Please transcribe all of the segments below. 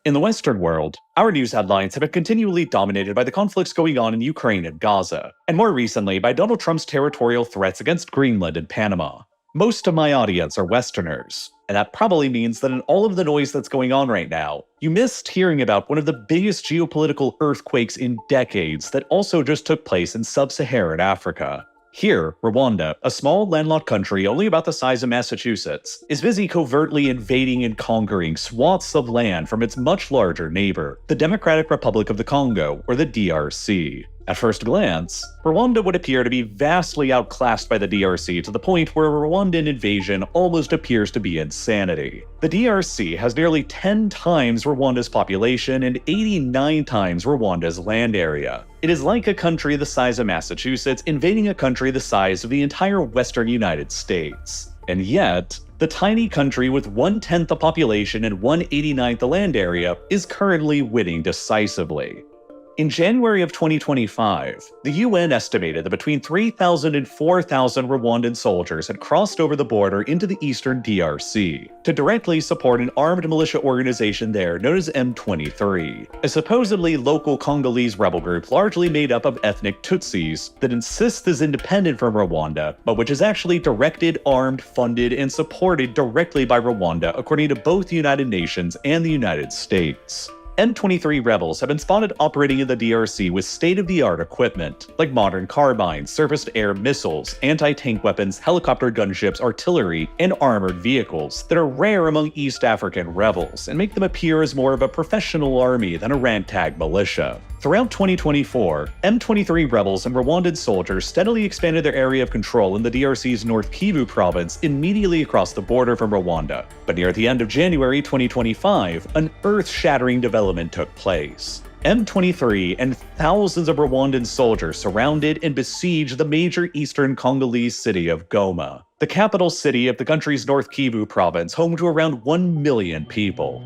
In the Western world, our news headlines have been continually dominated by the conflicts going on in Ukraine and Gaza, and more recently by Donald Trump's territorial threats against Greenland and Panama. Most of my audience are Westerners, and that probably means that in all of the noise that's going on right now, you missed hearing about one of the biggest geopolitical earthquakes in decades that also just took place in sub-Saharan Africa. Here, Rwanda, a small landlocked country only about the size of Massachusetts, is busy covertly invading and conquering swaths of land from its much larger neighbor, the Democratic Republic of the Congo, or the DRC. At first glance, Rwanda would appear to be vastly outclassed by the DRC to the point where a Rwandan invasion almost appears to be insanity. The DRC has nearly 10 times Rwanda's population and 89 times Rwanda's land area. It is like a country the size of Massachusetts invading a country the size of the entire western United States. And yet, the tiny country with 1/10 the population and 1/89th the land area is currently winning decisively. In January of 2025, the UN estimated that between 3,000 and 4,000 Rwandan soldiers had crossed over the border into the eastern DRC to directly support an armed militia organization there known as M23, a supposedly local Congolese rebel group largely made up of ethnic Tutsis that insists is independent from Rwanda, but which is actually directed, armed, funded, and supported directly by Rwanda according to both the United Nations and the United States. M23 rebels have been spotted operating in the DRC with state-of-the-art equipment, like modern carbines, surface-to-air missiles, anti-tank weapons, helicopter gunships, artillery, and armored vehicles that are rare among East African rebels and make them appear as more of a professional army than a ragtag militia. Throughout 2024, M23 rebels and Rwandan soldiers steadily expanded their area of control in the DRC's North Kivu province immediately across the border from Rwanda. But near the end of January 2025, an earth-shattering development took place. M23 and thousands of Rwandan soldiers surrounded and besieged the major eastern Congolese city of Goma, the capital city of the country's North Kivu province, home to around 1 million people.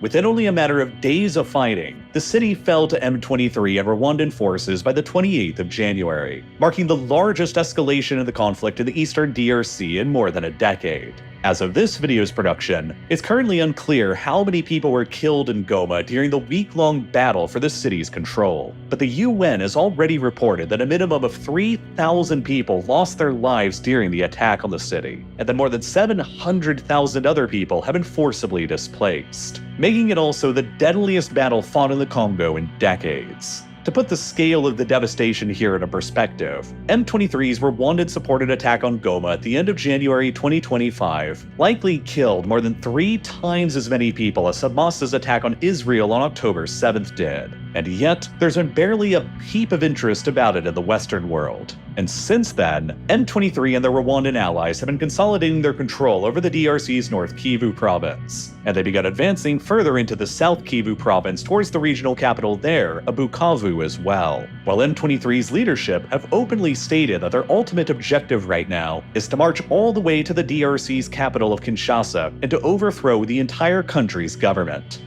Within only a matter of days of fighting, the city fell to M23 and Rwandan forces by the 28th of January, marking the largest escalation of the conflict in the eastern DRC in more than a decade. As of this video's production, it's currently unclear how many people were killed in Goma during the week-long battle for the city's control, but the UN has already reported that a minimum of 3,000 people lost their lives during the attack on the city, and that more than 700,000 other people have been forcibly displaced, making it also the deadliest battle fought in the Congo in decades. To put the scale of the devastation here into perspective, M23's Rwandan-supported attack on Goma at the end of January 2025 likely killed more than 3 times as many people as Hamas's attack on Israel on October 7th did. And yet, there's been barely a peep of interest about it in the Western world. And since then, M23 and their Rwandan allies have been consolidating their control over the DRC's North Kivu province, and they began advancing further into the South Kivu province towards the regional capital there, Bukavu as well. While M23's leadership have openly stated that their ultimate objective right now is to march all the way to the DRC's capital of Kinshasa and to overthrow the entire country's government.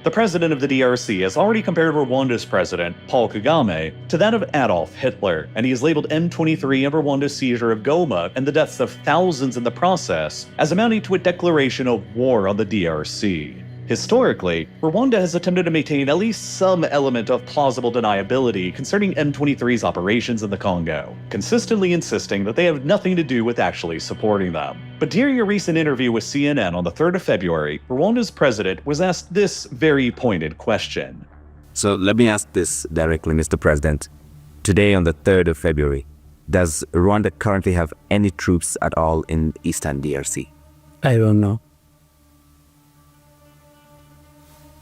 The president of the DRC has already compared Rwanda's president, Paul Kagame, to that of Adolf Hitler, and he has labeled M23 and Rwanda's seizure of Goma and the deaths of thousands in the process as amounting to a declaration of war on the DRC. Historically, Rwanda has attempted to maintain at least some element of plausible deniability concerning M23's operations in the Congo, consistently insisting that they have nothing to do with actually supporting them. But during a recent interview with CNN on the 3rd of February, Rwanda's president was asked this very pointed question. So let me ask this directly, Mr. President. Today on the 3rd of February, does Rwanda currently have any troops at all in Eastern DRC? I don't know.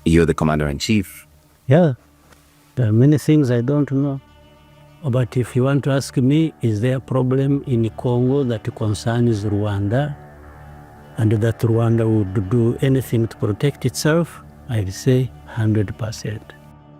You're the commander-in-chief. Yeah, there are many things I don't know. But if you want to ask me, is there a problem in Congo that concerns Rwanda, and that Rwanda would do anything to protect itself? I'd say 100%.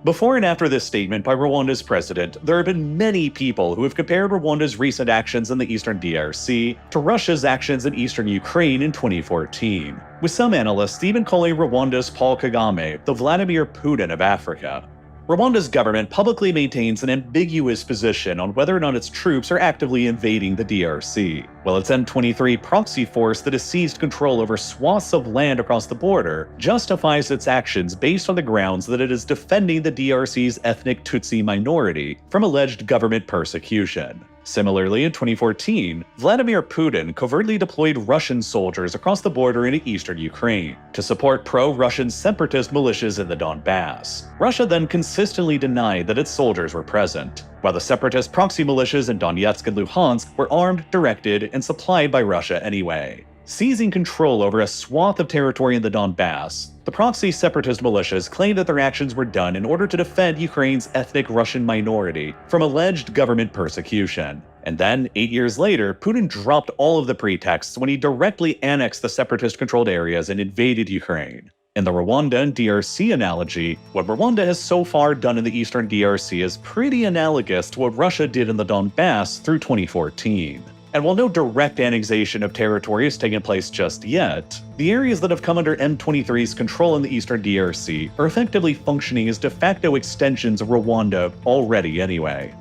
Before and after this statement by Rwanda's president, there have been many people who have compared Rwanda's recent actions in the eastern DRC to Russia's actions in eastern Ukraine in 2014, with some analysts even calling Rwanda's Paul Kagame the Vladimir Putin of Africa. Rwanda's government publicly maintains an ambiguous position on whether or not its troops are actively invading the DRC, while its M23 proxy force that has seized control over swaths of land across the border justifies its actions based on the grounds that it is defending the DRC's ethnic Tutsi minority from alleged government persecution. Similarly, in 2014, Vladimir Putin covertly deployed Russian soldiers across the border into eastern Ukraine to support pro-Russian separatist militias in the Donbass. Russia then consistently denied that its soldiers were present, while the separatist proxy militias in Donetsk and Luhansk were armed, directed, and supplied by Russia anyway. Seizing control over a swath of territory in the Donbass, the proxy separatist militias claimed that their actions were done in order to defend Ukraine's ethnic Russian minority from alleged government persecution. And then, 8 years later, Putin dropped all of the pretexts when he directly annexed the separatist-controlled areas and invaded Ukraine. In the Rwanda and DRC analogy, what Rwanda has so far done in the eastern DRC is pretty analogous to what Russia did in the Donbass through 2014. And while no direct annexation of territory has taken place just yet, the areas that have come under M23's control in the eastern DRC are effectively functioning as de facto extensions of Rwanda already anyway.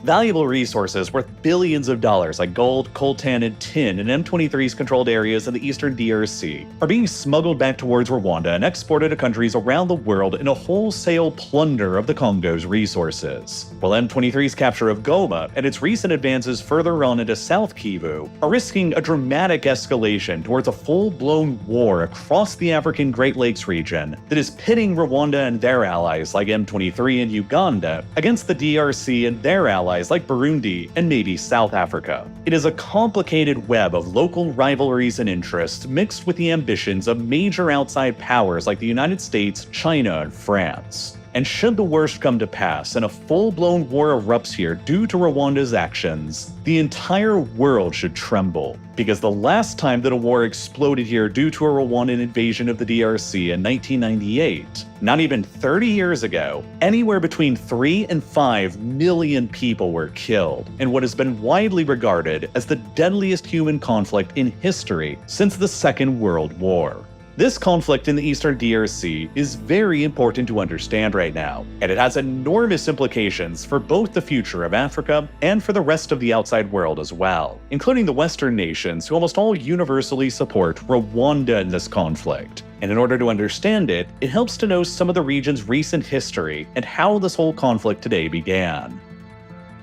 Valuable resources worth billions of dollars like gold, coltan, and tin in M23's controlled areas in the eastern DRC are being smuggled back towards Rwanda and exported to countries around the world in a wholesale plunder of the Congo's resources. While M23's capture of Goma and its recent advances further on into South Kivu are risking a dramatic escalation towards a full-blown war across the African Great Lakes region that is pitting Rwanda and their allies like M23 and Uganda against the DRC and their allies like Burundi and maybe South Africa. It is a complicated web of local rivalries and interests mixed with the ambitions of major outside powers like the United States, China, and France. And should the worst come to pass and a full-blown war erupts here due to Rwanda's actions, the entire world should tremble. Because the last time that a war exploded here due to a Rwandan invasion of the DRC in 1998, not even 30 years ago, anywhere between 3 and 5 million people were killed in what has been widely regarded as the deadliest human conflict in history since the Second World War. This conflict in the eastern DRC is very important to understand right now, and it has enormous implications for both the future of Africa and for the rest of the outside world as well, including the Western nations who almost all universally support Rwanda in this conflict. And in order to understand it, it helps to know some of the region's recent history and how this whole conflict today began.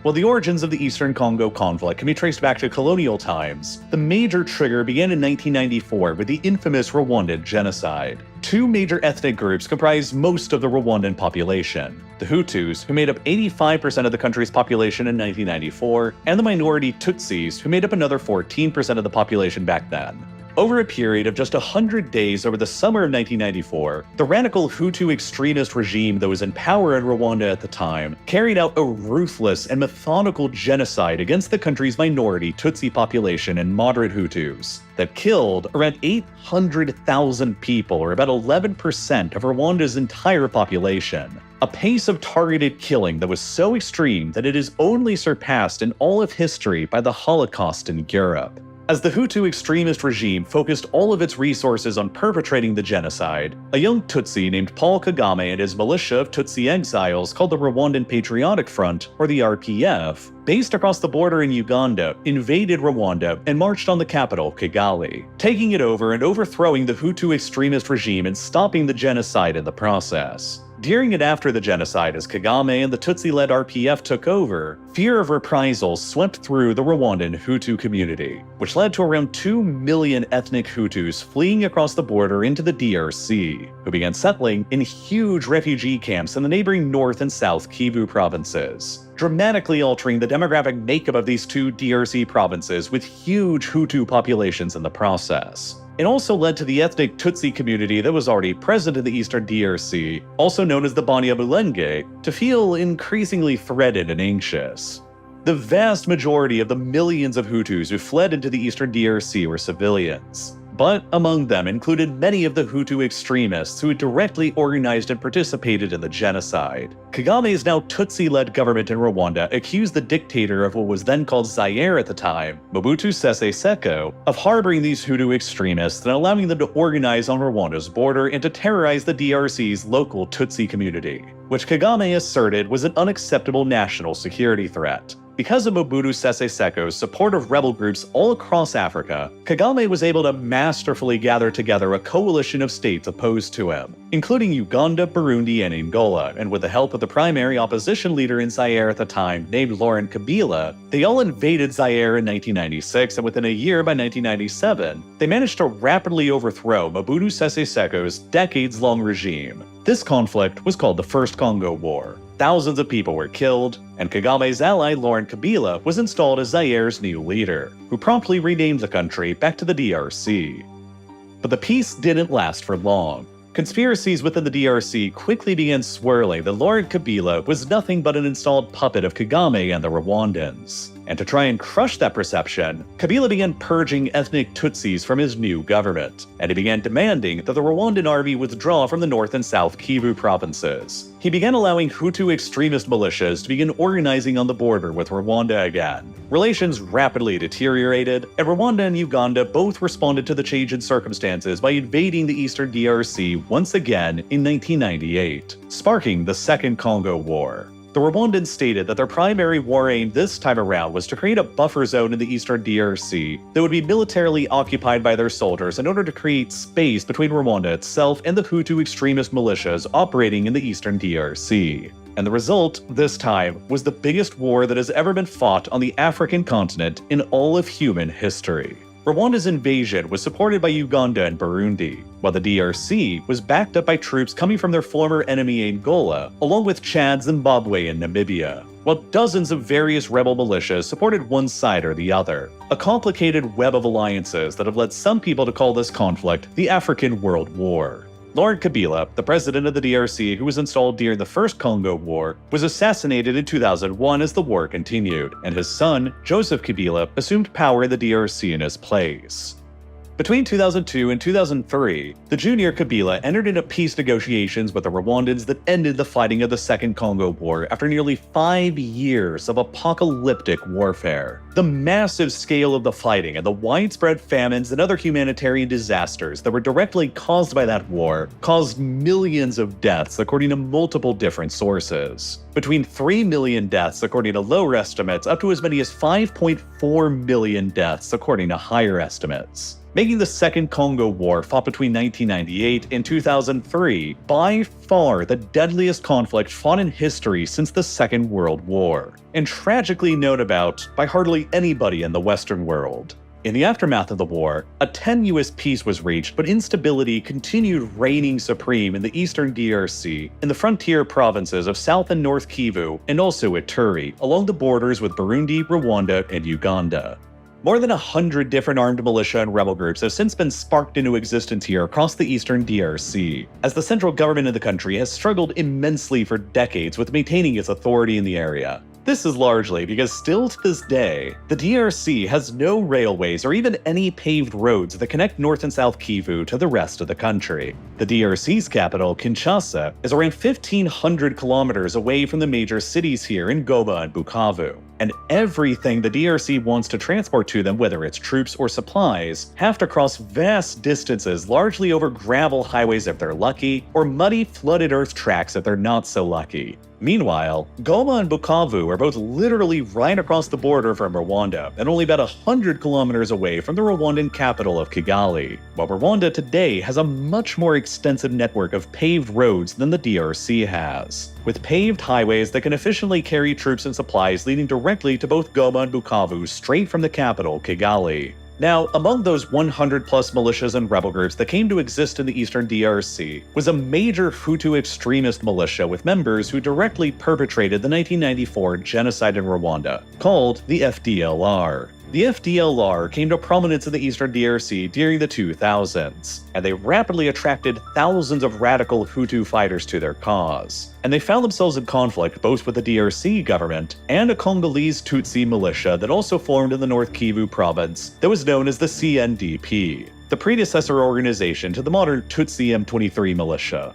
While the origins of the Eastern Congo conflict can be traced back to colonial times, the major trigger began in 1994 with the infamous Rwandan genocide. Two major ethnic groups comprised most of the Rwandan population: the Hutus, who made up 85% of the country's population in 1994, and the minority Tutsis, who made up another 14% of the population back then. Over a period of just 100 days over the summer of 1994, the radical Hutu extremist regime that was in power in Rwanda at the time carried out a ruthless and methodical genocide against the country's minority Tutsi population and moderate Hutus that killed around 800,000 people, or about 11% of Rwanda's entire population. A pace of targeted killing that was so extreme that it is only surpassed in all of history by the Holocaust in Europe. As the Hutu extremist regime focused all of its resources on perpetrating the genocide, a young Tutsi named Paul Kagame and his militia of Tutsi exiles called the Rwandan Patriotic Front, or the RPF, based across the border in Uganda, invaded Rwanda and marched on the capital, Kigali, taking it over and overthrowing the Hutu extremist regime and stopping the genocide in the process. During and after the genocide, as Kagame and the Tutsi-led RPF took over, fear of reprisals swept through the Rwandan Hutu community, which led to around 2 million ethnic Hutus fleeing across the border into the DRC, who began settling in huge refugee camps in the neighboring North and South Kivu provinces, dramatically altering the demographic makeup of these two DRC provinces with huge Hutu populations in the process. It also led to the ethnic Tutsi community that was already present in the eastern DRC, also known as the Banyamulenge, to feel increasingly threatened and anxious. The vast majority of the millions of Hutus who fled into the eastern DRC were civilians. but among them included many of the Hutu extremists who had directly organized and participated in the genocide. Kagame's now Tutsi-led government in Rwanda accused the dictator of what was then called Zaire at the time, Mobutu Sese Seko, of harboring these Hutu extremists and allowing them to organize on Rwanda's border and to terrorize the DRC's local Tutsi community, which Kagame asserted was an unacceptable national security threat. Because of Mobutu Sese Seko's support of rebel groups all across Africa, Kagame was able to masterfully gather together a coalition of states opposed to him, including Uganda, Burundi, and Angola, and with the help of the primary opposition leader in Zaire at the time, named Laurent Kabila, they all invaded Zaire in 1996, and within a year, by 1997, they managed to rapidly overthrow Mobutu Sese Seko's decades-long regime. This conflict was called the First Congo War. Thousands of people were killed, and Kagame's ally Laurent Kabila was installed as Zaire's new leader, who promptly renamed the country back to the DRC. But the peace didn't last for long. Conspiracies within the DRC quickly began swirling that Laurent Kabila was nothing but an installed puppet of Kagame and the Rwandans. And to try and crush that perception, Kabila began purging ethnic Tutsis from his new government, and he began demanding that the Rwandan army withdraw from the North and South Kivu provinces. He began allowing Hutu extremist militias to begin organizing on the border with Rwanda again. Relations rapidly deteriorated, and Rwanda and Uganda both responded to the change in circumstances by invading the eastern DRC once again in 1998, sparking the Second Congo War. The Rwandans stated that their primary war aim this time around was to create a buffer zone in the eastern DRC that would be militarily occupied by their soldiers in order to create space between Rwanda itself and the Hutu extremist militias operating in the eastern DRC. And the result, this time, was the biggest war that has ever been fought on the African continent in all of human history. Rwanda's invasion was supported by Uganda and Burundi, while the DRC was backed up by troops coming from their former enemy Angola, along with Chad, Zimbabwe, and Namibia, while dozens of various rebel militias supported one side or the other, a complicated web of alliances that have led some people to call this conflict the African World War. Laurent Kabila, the president of the DRC who was installed during the First Congo War, was assassinated in 2001 as the war continued, and his son, Joseph Kabila, assumed power in the DRC in his place. Between 2002 and 2003, the junior Kabila entered into peace negotiations with the Rwandans that ended the fighting of the Second Congo War after nearly 5 years of apocalyptic warfare. The massive scale of the fighting and the widespread famines and other humanitarian disasters that were directly caused by that war caused millions of deaths according to multiple different sources. Between 3 million deaths according to lower estimates up to as many as 5.4 million deaths according to higher estimates, making the Second Congo War, fought between 1998 and 2003, by far the deadliest conflict fought in history since the Second World War, and tragically known about by hardly anybody in the Western world. In the aftermath of the war, a tenuous peace was reached, but instability continued reigning supreme in the eastern DRC, in the frontier provinces of South and North Kivu, and also Ituri, along the borders with Burundi, Rwanda, and Uganda. More than 100 different armed militia and rebel groups have since been sparked into existence here across the eastern DRC, as the central government of the country has struggled immensely for decades with maintaining its authority in the area. This is largely because still to this day, the DRC has no railways or even any paved roads that connect North and South Kivu to the rest of the country. The DRC's capital, Kinshasa, is around 1,500 kilometers away from the major cities here in Goma and Bukavu. And everything the DRC wants to transport to them, whether it's troops or supplies, have to cross vast distances largely over gravel highways if they're lucky, or muddy, flooded earth tracks if they're not so lucky. Meanwhile, Goma and Bukavu are both literally right across the border from Rwanda and only about 100 kilometers away from the Rwandan capital of Kigali, while Rwanda today has a much more extensive network of paved roads than the DRC has, with paved highways that can efficiently carry troops and supplies leading directly to both Goma and Bukavu straight from the capital, Kigali. Now, among those 100 plus militias and rebel groups that came to exist in the eastern DRC was a major Hutu extremist militia with members who directly perpetrated the 1994 genocide in Rwanda, called the FDLR. The FDLR came to prominence in the eastern DRC during the 2000s, and they rapidly attracted thousands of radical Hutu fighters to their cause. And they found themselves in conflict both with the DRC government and a Congolese Tutsi militia that also formed in the North Kivu province that was known as the CNDP. the predecessor organization to the modern Tutsi M23 militia.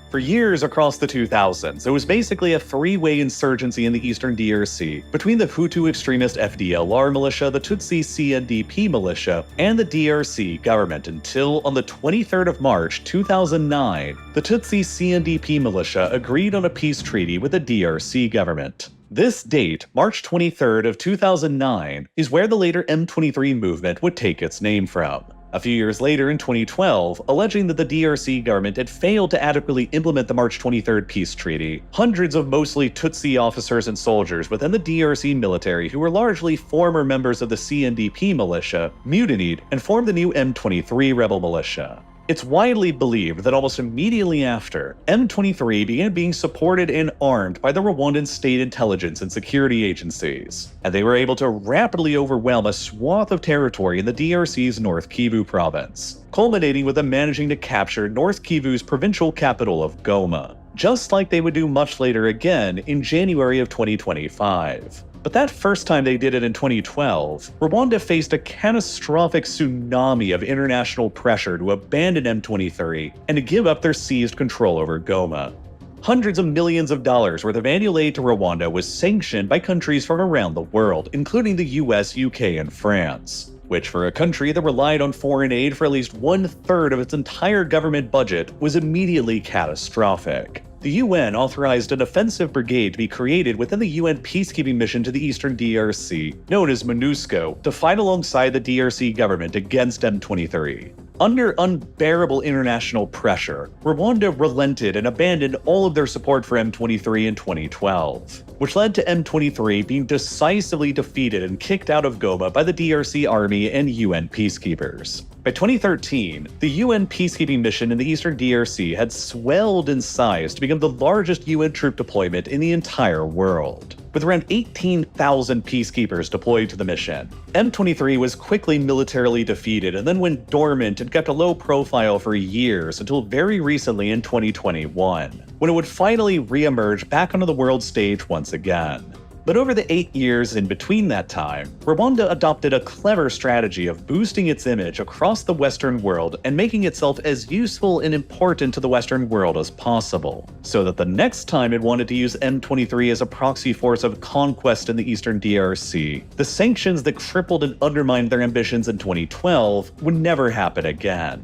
For years across the 2000s, it was basically a three-way insurgency in the eastern DRC between the Hutu extremist FDLR militia, the Tutsi CNDP militia, and the DRC government until, on the 23rd of March 2009, the Tutsi CNDP militia agreed on a peace treaty with the DRC government. This date, March 23rd of 2009, is where the later M23 movement would take its name from. A few years later, in 2012, alleging that the DRC government had failed to adequately implement the March 23rd peace treaty, hundreds of mostly Tutsi officers and soldiers within the DRC military, who were largely former members of the CNDP militia, mutinied and formed the new M23 rebel militia. It's widely believed that almost immediately after, M23 began being supported and armed by the Rwandan state intelligence and security agencies, and they were able to rapidly overwhelm a swath of territory in the DRC's North Kivu province, culminating with them managing to capture North Kivu's provincial capital of Goma, just like they would do much later again in January of 2025. But that first time they did it in 2012, Rwanda faced a catastrophic tsunami of international pressure to abandon M23 and to give up their seized control over Goma. Hundreds of millions of dollars worth of annual aid to Rwanda was sanctioned by countries from around the world, including the US, UK, and France, which for a country that relied on foreign aid for at least 1/3 of its entire government budget was immediately catastrophic. The UN authorized an offensive brigade to be created within the UN peacekeeping mission to the eastern DRC, known as MONUSCO, to fight alongside the DRC government against M23. Under unbearable international pressure, Rwanda relented and abandoned all of their support for M23 in 2012, which led to M23 being decisively defeated and kicked out of Goma by the DRC army and UN peacekeepers. By 2013, the UN peacekeeping mission in the eastern DRC had swelled in size to become the largest UN troop deployment in the entire world, with around 18,000 peacekeepers deployed to the mission. M23 was quickly militarily defeated and then went dormant and kept a low profile for years until very recently in 2021, when it would finally re-emerge back onto the world stage once again. But over the 8 years in between that time, Rwanda adopted a clever strategy of boosting its image across the Western world and making itself as useful and important to the Western world as possible, so that the next time it wanted to use M23 as a proxy force of conquest in the eastern DRC, the sanctions that crippled and undermined their ambitions in 2012 would never happen again.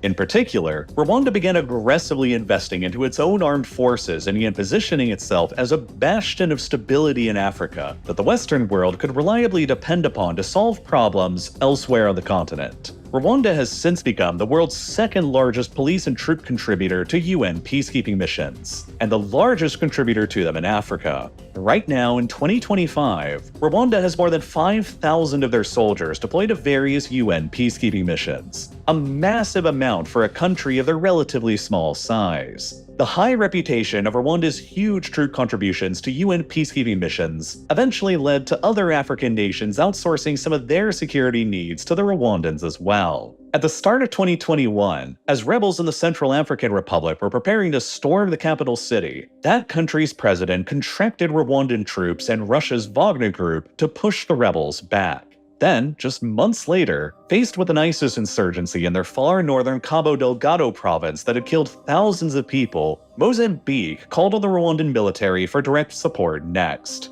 In particular, Rwanda began aggressively investing into its own armed forces and began positioning itself as a bastion of stability in Africa that the Western world could reliably depend upon to solve problems elsewhere on the continent. Rwanda has since become the world's second largest police and troop contributor to UN peacekeeping missions, and the largest contributor to them in Africa. Right now, in 2025, Rwanda has more than 5,000 of their soldiers deployed to various UN peacekeeping missions, a massive amount for a country of their relatively small size. The high reputation of Rwanda's huge troop contributions to UN peacekeeping missions eventually led to other African nations outsourcing some of their security needs to the Rwandans as well. At the start of 2021, as rebels in the Central African Republic were preparing to storm the capital city, that country's president contracted Rwandan troops and Russia's Wagner group to push the rebels back. Then, just months later, faced with an ISIS insurgency in their far northern Cabo Delgado province that had killed thousands of people, Mozambique called on the Rwandan military for direct support next.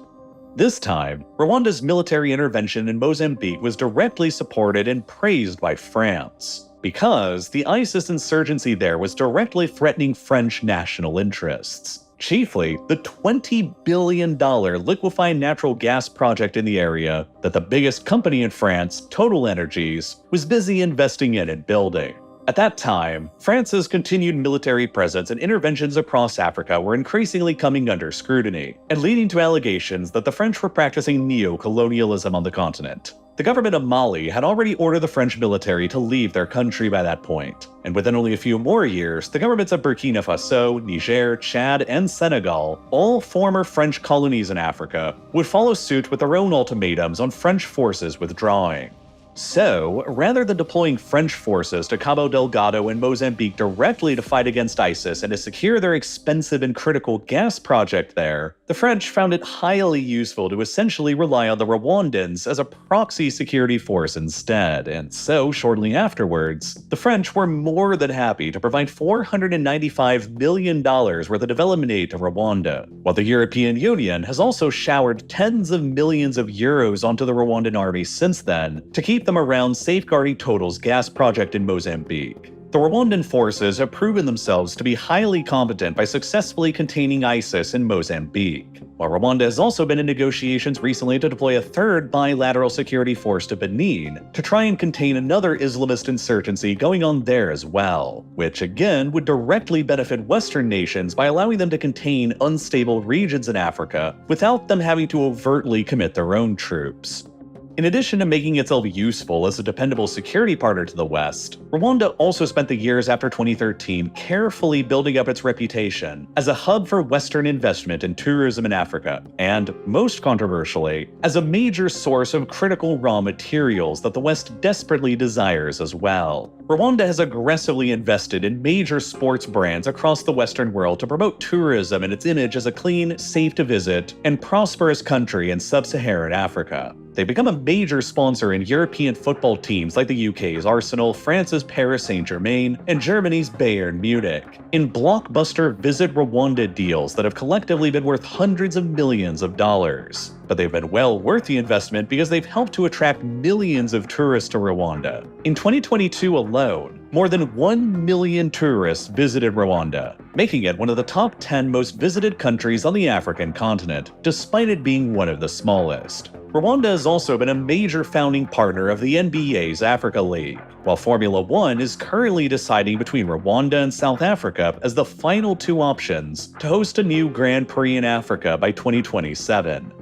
This time, Rwanda's military intervention in Mozambique was directly supported and praised by France, because the ISIS insurgency there was directly threatening French national interests. Chiefly, the $20 billion liquefied natural gas project in the area that the biggest company in France, Total Energies, was busy investing in and building. At that time, France's continued military presence and interventions across Africa were increasingly coming under scrutiny, and leading to allegations that the French were practicing neo-colonialism on the continent. The government of Mali had already ordered the French military to leave their country by that point, and within only a few more years, the governments of Burkina Faso, Niger, Chad, and Senegal, all former French colonies in Africa, would follow suit with their own ultimatums on French forces withdrawing. So, rather than deploying French forces to Cabo Delgado in Mozambique directly to fight against ISIS and to secure their expensive and critical gas project there, the French found it highly useful to essentially rely on the Rwandans as a proxy security force instead, and so shortly afterwards, the French were more than happy to provide $495 million worth of development aid to Rwanda, while the European Union has also showered tens of millions of euros onto the Rwandan army since then to keep them around safeguarding Total's gas project in Mozambique. The Rwandan forces have proven themselves to be highly competent by successfully containing ISIS in Mozambique, while Rwanda has also been in negotiations recently to deploy a third bilateral security force to Benin to try and contain another Islamist insurgency going on there as well, which again would directly benefit Western nations by allowing them to contain unstable regions in Africa without them having to overtly commit their own troops. In addition to making itself useful as a dependable security partner to the West, Rwanda also spent the years after 2013 carefully building up its reputation as a hub for Western investment and tourism in Africa, and, most controversially, as a major source of critical raw materials that the West desperately desires as well. Rwanda has aggressively invested in major sports brands across the Western world to promote tourism and its image as a clean, safe-to-visit, and prosperous country in sub-Saharan Africa. They've become a major sponsor in European football teams like the UK's Arsenal, France's Paris Saint-Germain, and Germany's Bayern Munich, in blockbuster Visit Rwanda deals that have collectively been worth hundreds of millions of dollars. But they've been well worth the investment because they've helped to attract millions of tourists to Rwanda. In 2022 alone, more than 1 million tourists visited Rwanda, making it one of the top 10 most visited countries on the African continent, despite it being one of the smallest. Rwanda has also been a major founding partner of the NBA's Africa League, while Formula One is currently deciding between Rwanda and South Africa as the final two options to host a new Grand Prix in Africa by 2027.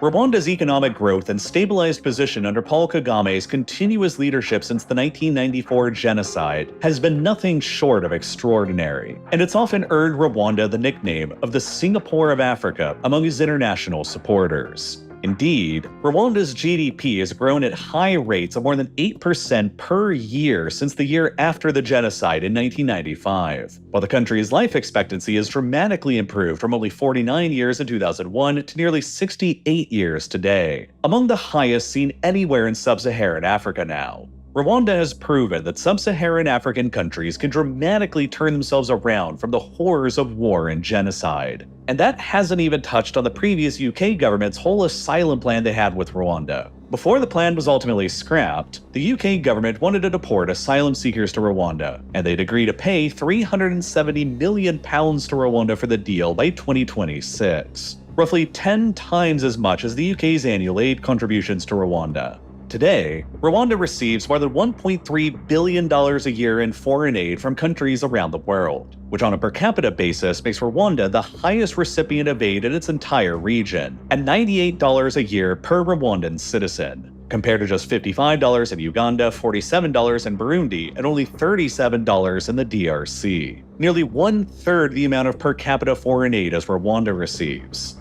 Rwanda's economic growth and stabilized position under Paul Kagame's continuous leadership since the 1994 genocide has been nothing short of extraordinary, and it's often earned Rwanda the nickname of the Singapore of Africa among his international supporters. Indeed, Rwanda's GDP has grown at high rates of more than 8% per year since the year after the genocide in 1995, while the country's life expectancy has dramatically improved from only 49 years in 2001 to nearly 68 years today, among the highest seen anywhere in sub-Saharan Africa now. Rwanda has proven that sub-Saharan African countries can dramatically turn themselves around from the horrors of war and genocide. And that hasn't even touched on the previous UK government's whole asylum plan they had with Rwanda. Before the plan was ultimately scrapped, the UK government wanted to deport asylum seekers to Rwanda, and they'd agree to pay £370 million to Rwanda for the deal by 2026, roughly 10 times as much as the UK's annual aid contributions to Rwanda. Today, Rwanda receives more than $1.3 billion a year in foreign aid from countries around the world, which on a per capita basis makes Rwanda the highest recipient of aid in its entire region, at $98 a year per Rwandan citizen, compared to just $55 in Uganda, $47 in Burundi, and only $37 in the DRC. Nearly one-third the amount of per capita foreign aid as Rwanda receives.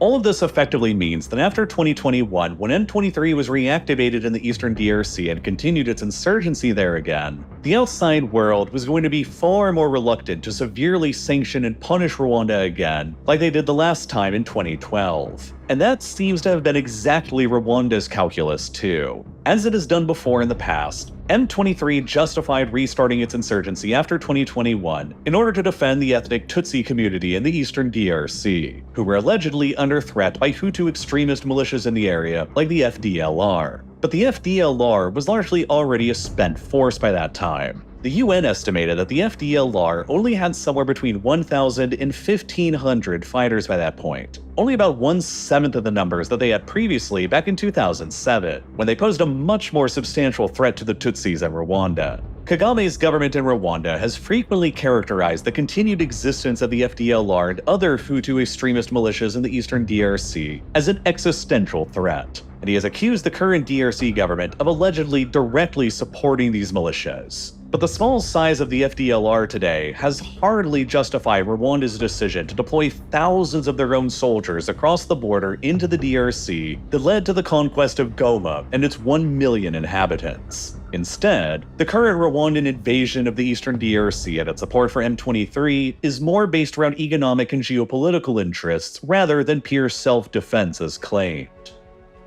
All of this effectively means that after 2021, when M23 was reactivated in the eastern DRC and continued its insurgency there again, the outside world was going to be far more reluctant to severely sanction and punish Rwanda again, like they did the last time in 2012. And that seems to have been exactly Rwanda's calculus too. As it has done before in the past, M23 justified restarting its insurgency after 2021 in order to defend the ethnic Tutsi community in the eastern DRC, who were allegedly under threat by Hutu extremist militias in the area like the FDLR. But the FDLR was largely already a spent force by that time. The UN estimated that the FDLR only had somewhere between 1,000 and 1,500 fighters by that point, only about 1/7 of the numbers that they had previously back in 2007, when they posed a much more substantial threat to the Tutsis in Rwanda. Kagame's government in Rwanda has frequently characterized the continued existence of the FDLR and other Hutu extremist militias in the eastern DRC as an existential threat, and he has accused the current DRC government of allegedly directly supporting these militias. But the small size of the FDLR today has hardly justified Rwanda's decision to deploy thousands of their own soldiers across the border into the DRC that led to the conquest of Goma and its 1 million inhabitants. Instead, the current Rwandan invasion of the eastern DRC and its support for M23 is more based around economic and geopolitical interests rather than pure self-defense as claimed.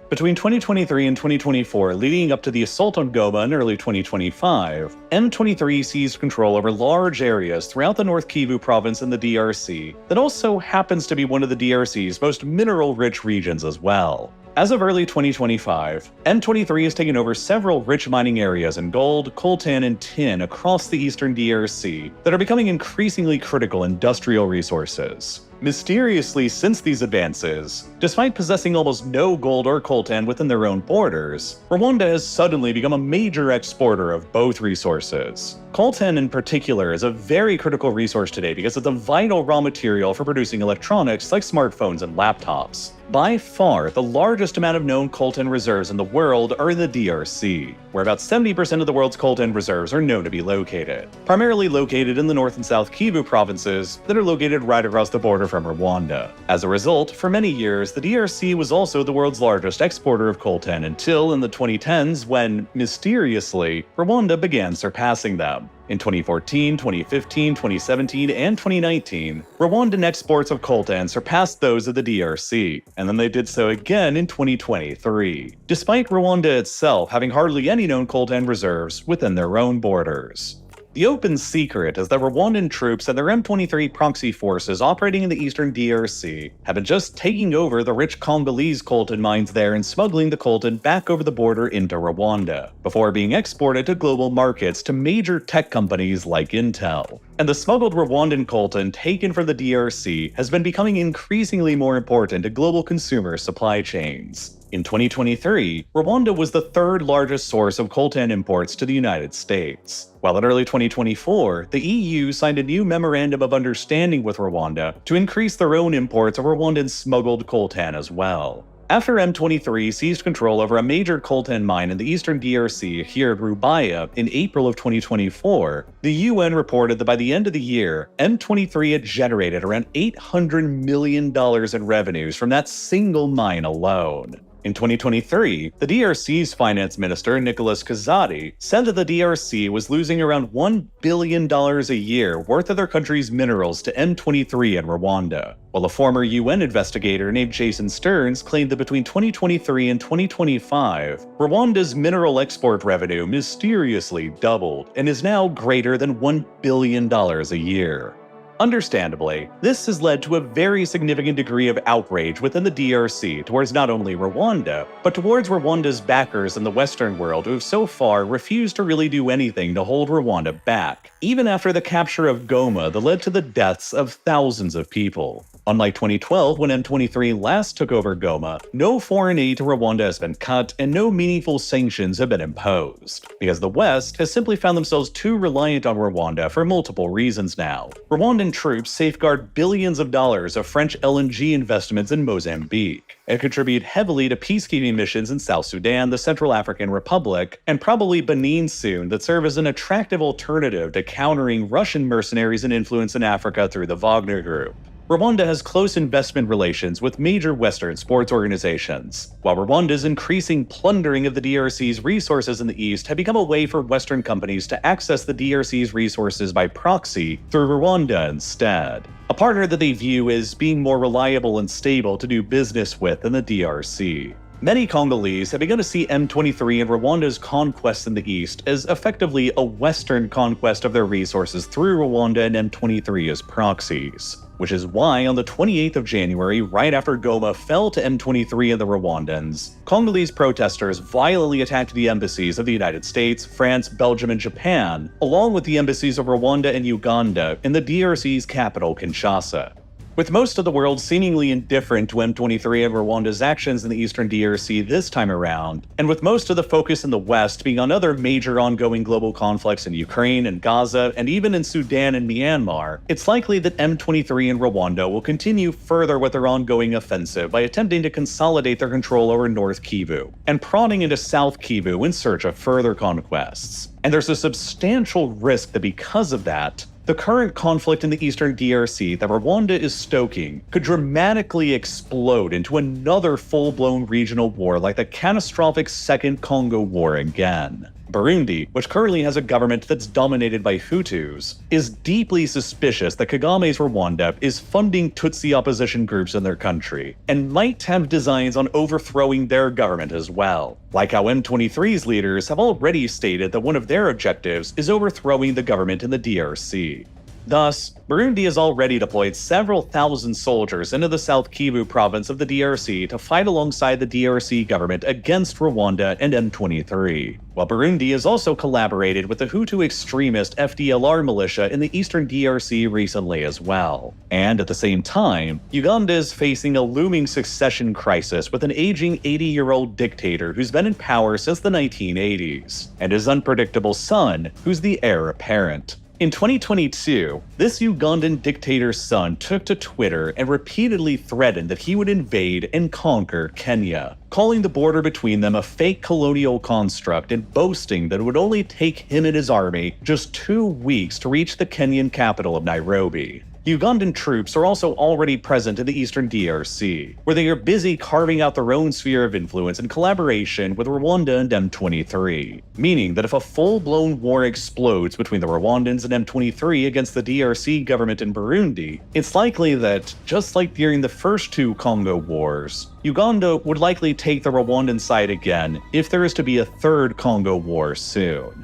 Between 2023 and 2024, leading up to the assault on Goma in early 2025, M23 seized control over large areas throughout the North Kivu province in the DRC that also happens to be one of the DRC's most mineral-rich regions as well. As of early 2025, M23 has taken over several rich mining areas in gold, coltan, and tin across the eastern DRC that are becoming increasingly critical industrial resources. Mysteriously, since these advances, despite possessing almost no gold or coltan within their own borders, Rwanda has suddenly become a major exporter of both resources. Coltan in particular is a very critical resource today because it's a vital raw material for producing electronics like smartphones and laptops. By far, the largest amount of known coltan reserves in the world are in the DRC, where about 70% of the world's coltan reserves are known to be located, primarily located in the North and South Kivu provinces that are located right across the border from Rwanda. As a result, for many years, the DRC was also the world's largest exporter of coltan until in the 2010s when, mysteriously, Rwanda began surpassing them. In 2014, 2015, 2017, and 2019, Rwandan exports of coltan surpassed those of the DRC, and then they did so again in 2023, despite Rwanda itself having hardly any known coltan reserves within their own borders. The open secret is that Rwandan troops and their M23 proxy forces operating in the eastern DRC have been just taking over the rich Congolese coltan mines there and smuggling the coltan back over the border into Rwanda, before being exported to global markets to major tech companies like Intel. And the smuggled Rwandan coltan taken from the DRC has been becoming increasingly more important to global consumer supply chains. In 2023, Rwanda was the third largest source of coltan imports to the United States, while in early 2024, the EU signed a new Memorandum of Understanding with Rwanda to increase their own imports of Rwandan smuggled coltan as well. After M23 seized control over a major coltan mine in the eastern DRC here at Rubaya in April of 2024, the UN reported that by the end of the year, M23 had generated around $800 million in revenues from that single mine alone. In 2023, the DRC's finance minister, Nicolas Kazadi, said that the DRC was losing around $1 billion a year worth of their country's minerals to M23 and Rwanda, while a former UN investigator named Jason Stearns claimed that between 2023 and 2025, Rwanda's mineral export revenue mysteriously doubled and is now greater than $1 billion a year. Understandably, this has led to a very significant degree of outrage within the DRC towards not only Rwanda, but towards Rwanda's backers in the Western world who have so far refused to really do anything to hold Rwanda back, even after the capture of Goma that led to the deaths of thousands of people. Unlike 2012, when M23 last took over Goma, no foreign aid to Rwanda has been cut and no meaningful sanctions have been imposed, because the West has simply found themselves too reliant on Rwanda for multiple reasons now. Rwandan troops safeguard billions of dollars of French LNG investments in Mozambique, and contribute heavily to peacekeeping missions in South Sudan, the Central African Republic, and probably Benin soon that serve as an attractive alternative to countering Russian mercenaries and influence in Africa through the Wagner Group. Rwanda has close investment relations with major Western sports organizations, while Rwanda's increasing plundering of the DRC's resources in the east have become a way for Western companies to access the DRC's resources by proxy through Rwanda instead, a partner that they view as being more reliable and stable to do business with than the DRC. Many Congolese have begun to see M23 and Rwanda's conquests in the east as effectively a Western conquest of their resources through Rwanda and M23 as proxies, which is why on the 28th of January, right after Goma fell to M23 and the Rwandans, Congolese protesters violently attacked the embassies of the United States, France, Belgium, and Japan, along with the embassies of Rwanda and Uganda in the DRC's capital, Kinshasa. With most of the world seemingly indifferent to M23 and Rwanda's actions in the eastern DRC this time around, and with most of the focus in the West being on other major ongoing global conflicts in Ukraine and Gaza, and even in Sudan and Myanmar, it's likely that M23 and Rwanda will continue further with their ongoing offensive by attempting to consolidate their control over North Kivu, and prodding into South Kivu in search of further conquests. And there's a substantial risk that because of that, the current conflict in the eastern DRC that Rwanda is stoking could dramatically explode into another full-blown regional war like the catastrophic Second Congo War again. Burundi, which currently has a government that's dominated by Hutus, is deeply suspicious that Kagame's Rwanda is funding Tutsi opposition groups in their country, and might have designs on overthrowing their government as well. Like how M23's leaders have already stated that one of their objectives is overthrowing the government in the DRC. Thus, Burundi has already deployed several thousand soldiers into the South Kivu province of the DRC to fight alongside the DRC government against Rwanda and M23, while Burundi has also collaborated with the Hutu extremist FDLR militia in the eastern DRC recently as well. And at the same time, Uganda is facing a looming succession crisis with an aging 80-year-old dictator who's been in power since the 1980s, and his unpredictable son, who's the heir apparent. In 2022, this Ugandan dictator's son took to Twitter and repeatedly threatened that he would invade and conquer Kenya, calling the border between them a fake colonial construct and boasting that it would only take him and his army just 2 weeks to reach the Kenyan capital of Nairobi. Ugandan troops are also already present in the eastern DRC, where they are busy carving out their own sphere of influence in collaboration with Rwanda and M23, meaning that if a full-blown war explodes between the Rwandans and M23 against the DRC government in Burundi, it's likely that, just like during the first 2 Congo wars, Uganda would likely take the Rwandan side again if there is to be a 3rd Congo war soon.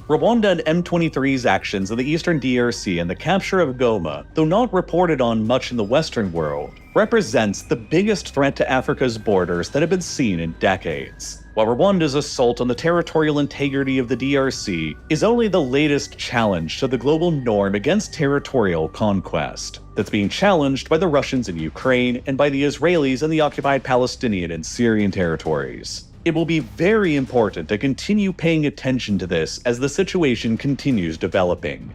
Rwanda and M23's actions in the eastern DRC and the capture of Goma, though not reported on much in the Western world, represents the biggest threat to Africa's borders that have been seen in decades. While Rwanda's assault on the territorial integrity of the DRC is only the latest challenge to the global norm against territorial conquest, that's being challenged by the Russians in Ukraine and by the Israelis in the occupied Palestinian and Syrian territories. It will be very important to continue paying attention to this as the situation continues developing.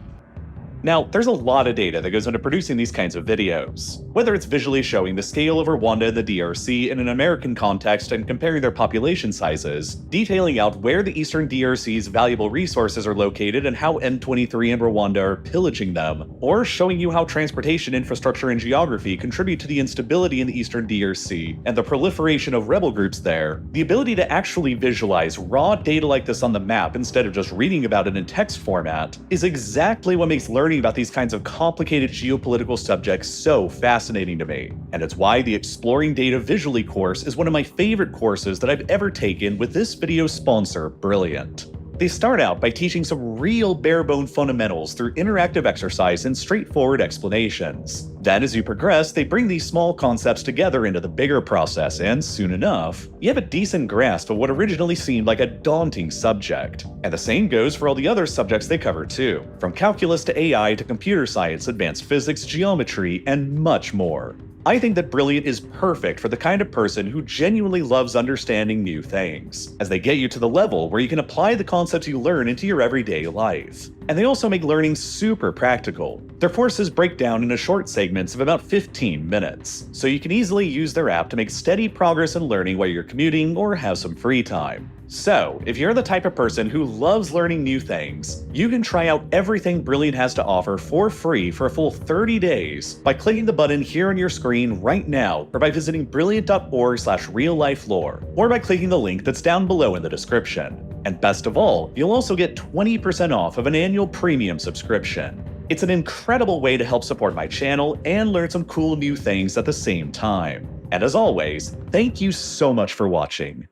Now, there's a lot of data that goes into producing these kinds of videos. Whether it's visually showing the scale of Rwanda and the DRC in an American context and comparing their population sizes, detailing out where the eastern DRC's valuable resources are located and how M23 and Rwanda are pillaging them, or showing you how transportation infrastructure and geography contribute to the instability in the eastern DRC and the proliferation of rebel groups there, the ability to actually visualize raw data like this on the map instead of just reading about it in text format is exactly what makes learning about these kinds of complicated geopolitical subjects so fascinating to me. And it's why the Exploring Data Visually course is one of my favorite courses that I've ever taken with this video's sponsor, Brilliant. They start out by teaching some real bare-bone fundamentals through interactive exercise and straightforward explanations. Then as you progress, they bring these small concepts together into the bigger process, and soon enough, you have a decent grasp of what originally seemed like a daunting subject. And the same goes for all the other subjects they cover too, from calculus to AI to computer science, advanced physics, geometry, and much more. I think that Brilliant is perfect for the kind of person who genuinely loves understanding new things, as they get you to the level where you can apply the concepts you learn into your everyday life. And they also make learning super practical. Their courses break down into short segments of about 15 minutes, so you can easily use their app to make steady progress in learning while you're commuting or have some free time. So, if you're the type of person who loves learning new things, you can try out everything Brilliant has to offer for free for a full 30 days by clicking the button here on your screen right now, or by visiting brilliant.org/RealLifeLore, or by clicking the link that's down below in the description. And best of all, you'll also get 20% off of an annual premium subscription. It's an incredible way to help support my channel and learn some cool new things at the same time. And as always, thank you so much for watching.